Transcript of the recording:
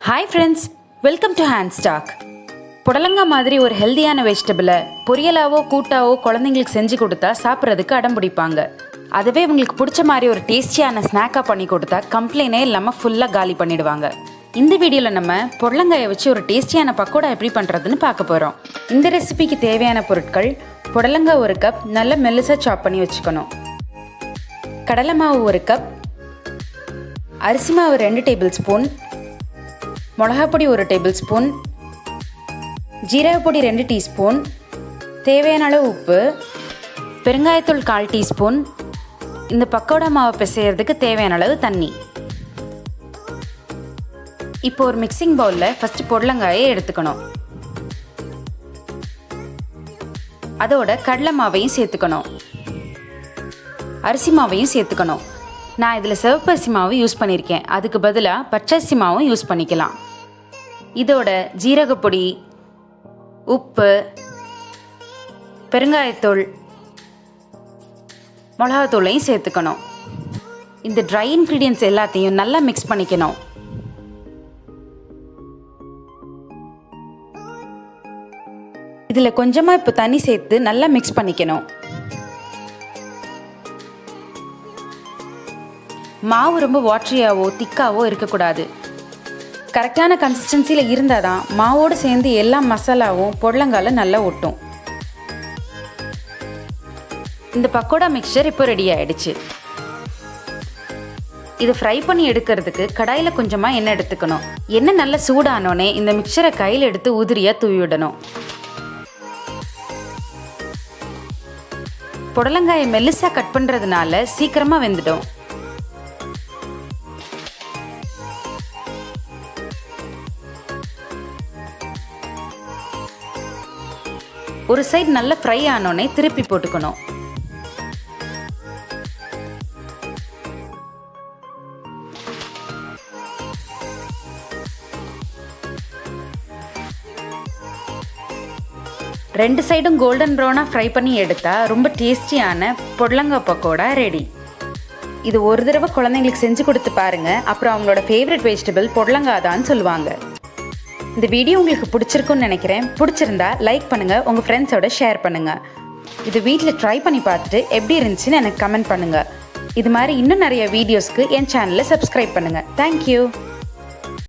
Hi friends, welcome to handstalk. புடலங்காய் மாதிரி ஒரு ஹெல்தியான வெஜிடபிளை பொரியலாவோ கூட்டாவோ குழந்தைங்களுக்கு செஞ்சு கொடுத்தா சாப்பிட்றதுக்கு அடம் பிடிப்பாங்க. அதுவே உங்களுக்கு பிடிச்ச மாதிரி ஒரு டேஸ்டியான ஸ்நாக்காக பண்ணி கொடுத்தா கம்ப்ளைனே இல்லாமல் ஃபுல்லாக காலி பண்ணிடுவாங்க. இந்த வீடியோவில் நம்ம புடலங்காயை வச்சு ஒரு டேஸ்டியான பக்கோடா எப்படி பண்ணுறதுன்னு பார்க்க போகிறோம். இந்த ரெசிபிக்கு தேவையான பொருட்கள்: புடலங்காய் 1 கப் நல்ல மெல்லிசாக சாப் பண்ணி வச்சுக்கணும், கடலை மாவு 1 கப், அரிசி மாவு 2 டேபிள் ஸ்பூன், மிளகாப்பொடி 1 டேபிள் ஸ்பூன், ஜீரகப்பொடி 2 டீஸ்பூன், தேவையான அளவு உப்பு, பெருங்காயத்தூள் 1/4 டீஸ்பூன், இந்த பக்கோடா மாவை பிசைகிறதுக்கு தேவையான அளவு தண்ணி. இப்போ ஒரு மிக்சிங் பவுலில் ஃபஸ்ட்டு புடலங்காயை எடுத்துக்கணும். அதோட கடலை மாவையும் சேர்த்துக்கணும், அரிசி மாவையும் சேர்த்துக்கணும். நான் இதில் சிவப்பு அரிசி மாவு யூஸ் பண்ணியிருக்கேன், அதுக்கு பதிலாக பச்சரிசி மாவும் யூஸ் பண்ணிக்கலாம். இதோட ஜீரகப்பொடி, உப்பு, பெருங்காயத்தூள், மிளகாத்தூளையும் சேர்த்துக்கணும். இந்த ட்ரை இன்க்ரீடியன்ட்ஸ் எல்லாத்தையும் நல்லா மிக்ஸ் பண்ணிக்கணும். இதில் கொஞ்சமாக இப்போ தண்ணி சேர்த்து நல்லா மிக்ஸ் பண்ணிக்கணும். மாவு ரொம்ப வாட்டரியாவோ திக்காவோ இருக்கக்கூடாது. கரெக்டான கன்சிஸ்டன்சியில் இருந்தால் தான் மாவோடு சேர்ந்து எல்லா மசாலாவும் புடலங்காயில் நல்லா ஒட்டும். இந்த பக்கோடா மிக்சர் இப்போ ரெடி ஆகிடுச்சு. இதை ஃப்ரை பண்ணி எடுக்கிறதுக்கு கடாயில் கொஞ்சமாக எண்ணெய் எடுத்துக்கணும். எண்ணெய் நல்லா சூடானோடனே இந்த மிக்சரை கையில் எடுத்து உதிரியாக தூவி விடணும். புடலங்காயை மெல்லிசாக கட் பண்ணுறதுனால சீக்கிரமாக வெந்துடும். ஒரு சைடு நல்லா ஃப்ரை ஆனோடனே திருப்பி போட்டுக்கணும். ரெண்டு சைடும் கோல்டன் ப்ரௌனாக ஃப்ரை பண்ணி எடுத்தால் ரொம்ப டேஸ்டியான புடலங்காய் பக்கோடா ரெடி. இது ஒரு தடவை குழந்தைங்களுக்கு செஞ்சு கொடுத்து பாருங்கள், அப்புறம் அவங்களோட ஃபேவரட் வெஜிடபிள் புடலங்காய் தான் சொல்லுவாங்க. இந்த வீடியோ உங்களுக்கு பிடிச்சிருக்குன்னு நினைக்கிறேன். பிடிச்சிருந்தா லைக் பண்ணுங்கள், உங்கள் ஃப்ரெண்ட்ஸோட ஷேர் பண்ணுங்கள். இது வீட்டில் ட்ரை பண்ணி பார்த்துட்டு எப்படி இருந்துச்சுன்னு எனக்கு கமெண்ட் பண்ணுங்கள். இது மாதிரி இன்னும் நிறைய வீடியோஸ்க்கு என் சேனலை சப்ஸ்கிரைப் பண்ணுங்கள். தேங்க்யூ.